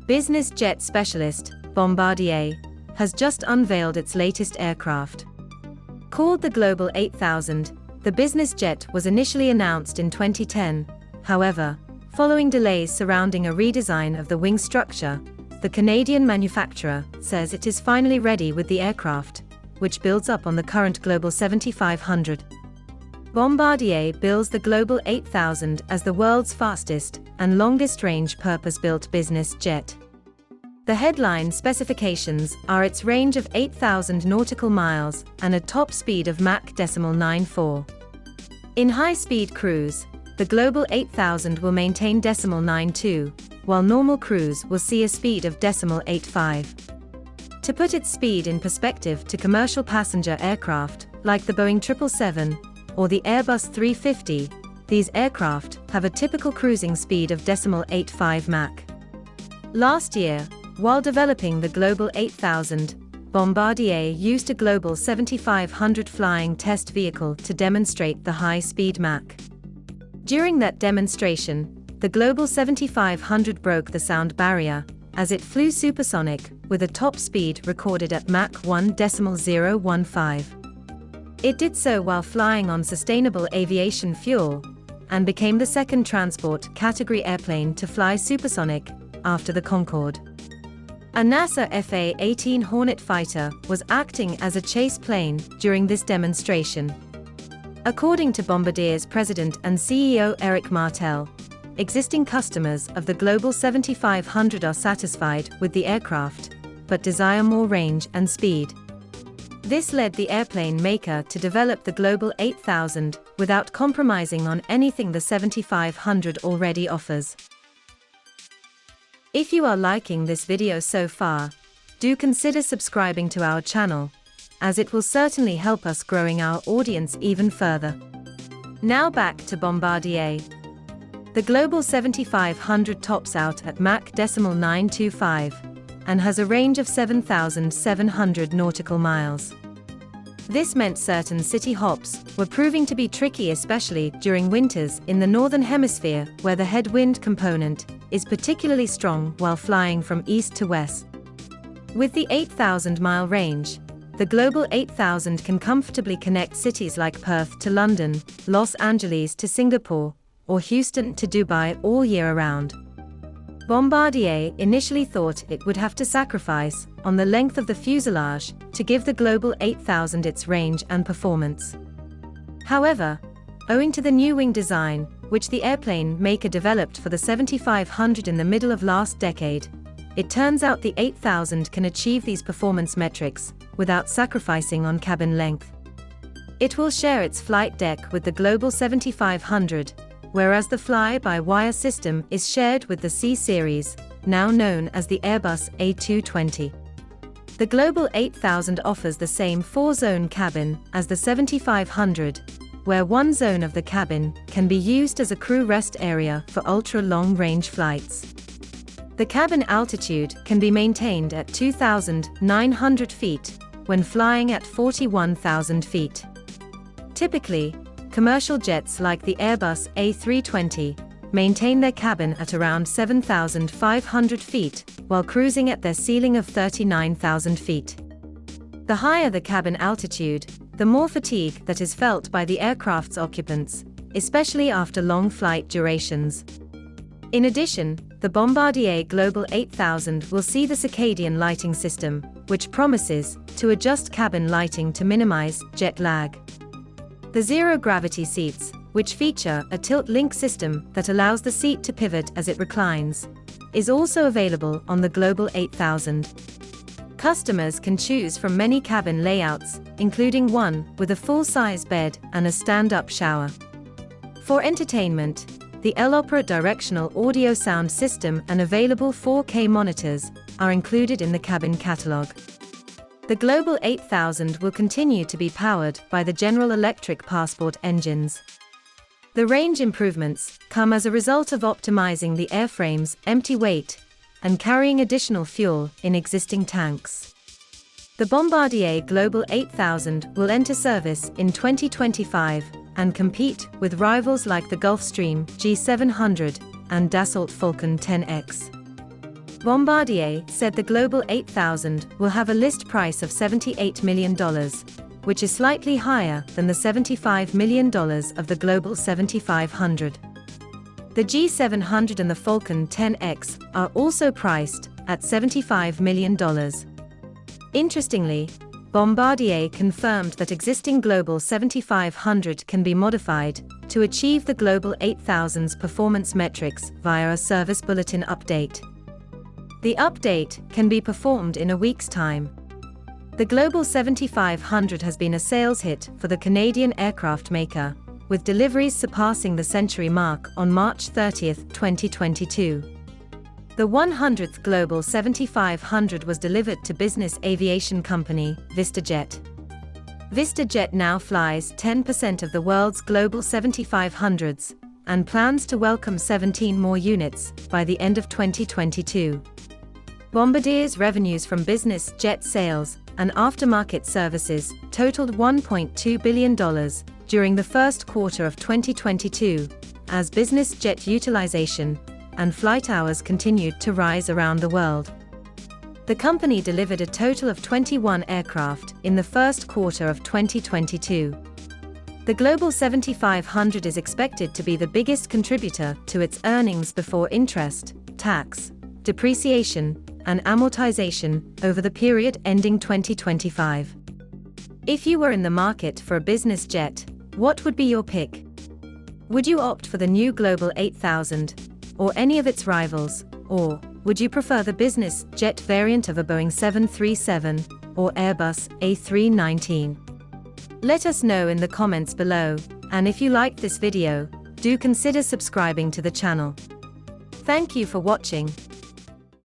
Business jet specialist, Bombardier, has just unveiled its latest aircraft. Called the Global 8000, the business jet was initially announced in 2010, however, following delays surrounding a redesign of the wing structure, the Canadian manufacturer says it is finally ready with the aircraft, which builds up on the current Global 7500. Bombardier bills the Global 8000 as the world's fastest and longest-range purpose-built business jet. The headline specifications are its range of 8,000 nautical miles and a top speed of Mach 0.94. In high-speed cruise, the Global 8000 will maintain 0.92, while normal cruise will see a speed of 0.85. To put its speed in perspective to commercial passenger aircraft, like the Boeing 777 or the Airbus 350, these aircraft have a typical cruising speed of 0.85 Mach. Last year, while developing the Global 8000, Bombardier used a Global 7500 flying test vehicle to demonstrate the high-speed Mach. During that demonstration, the Global 7500 broke the sound barrier, as it flew supersonic, with a top speed recorded at Mach 1.015. It did so while flying on sustainable aviation fuel, and became the second transport category airplane to fly supersonic, after the Concorde. A NASA FA-18 Hornet fighter was acting as a chase plane during this demonstration. According to Bombardier's president and CEO Eric Martel, existing customers of the Global 7500 are satisfied with the aircraft, but desire more range and speed. This led the airplane maker to develop the Global 8000 without compromising on anything the 7500 already offers. If you are liking this video so far, do consider subscribing to our channel, as it will certainly help us growing our audience even further. Now back to Bombardier. The Global 7500 tops out at Mach 0.925 and has a range of 7,700 nautical miles. This meant certain city hops were proving to be tricky, especially during winters in the Northern Hemisphere, where the headwind component is particularly strong while flying from east to west. With the 8,000-mile range, the Global 8000 can comfortably connect cities like Perth to London, Los Angeles to Singapore, or Houston to Dubai all year round. Bombardier initially thought it would have to sacrifice on the length of the fuselage to give the Global 8000 its range and performance. However, owing to the new wing design, which the airplane maker developed for the 7500 in the middle of last decade, it turns out the 8000 can achieve these performance metrics without sacrificing on cabin length. It will share its flight deck with the Global 7500, whereas the fly-by-wire system is shared with the C-Series, now known as the Airbus A220. The Global 8000 offers the same 4-zone cabin as the 7500, where one zone of the cabin can be used as a crew rest area for ultra-long-range flights. The cabin altitude can be maintained at 2,900 feet when flying at 41,000 feet. Typically, commercial jets like the Airbus A320 maintain their cabin at around 7,500 feet while cruising at their ceiling of 39,000 feet. The higher the cabin altitude, the more fatigue that is felt by the aircraft's occupants, especially after long flight durations. In addition, the Bombardier Global 8000 will see the circadian lighting system, which promises to adjust cabin lighting to minimize jet lag. The zero-gravity seats, which feature a tilt-link system that allows the seat to pivot as it reclines, is also available on the Global 8000. Customers can choose from many cabin layouts, including one with a full-size bed and a stand-up shower. For entertainment, the L-Opera directional audio sound system and available 4K monitors are included in the cabin catalog. The Global 8000 will continue to be powered by the General Electric Passport engines. The range improvements come as a result of optimizing the airframe's empty weight and carrying additional fuel in existing tanks. The Bombardier Global 8000 will enter service in 2025 and compete with rivals like the Gulfstream G700 and Dassault Falcon 10X. Bombardier said the Global 8000 will have a list price of $78 million, which is slightly higher than the $75 million of the Global 7500. The G700 and the Falcon 10X are also priced at $75 million. Interestingly, Bombardier confirmed that existing Global 7500 can be modified to achieve the Global 8000's performance metrics via a service bulletin update. The update can be performed in a week's time. The Global 7500 has been a sales hit for the Canadian aircraft maker, with deliveries surpassing the century mark on March 30, 2022. The 100th Global 7500 was delivered to business aviation company VistaJet. VistaJet now flies 10% of the world's Global 7500s and plans to welcome 17 more units by the end of 2022. Bombardier's revenues from business jet sales and aftermarket services totaled $1.2 billion during the first quarter of 2022, as business jet utilization and flight hours continued to rise around the world. The company delivered a total of 21 aircraft in the first quarter of 2022. The Global 7500 is expected to be the biggest contributor to its earnings before interest, tax, depreciation, and amortization over the period ending 2025. If you were in the market for a business jet, what would be your pick? Would you opt for the new Global 8000 or any of its rivals, or would you prefer the business jet variant of a Boeing 737 or Airbus A319? Let us know in the comments below, and if you liked this video, do consider subscribing to the channel. Thank you for watching.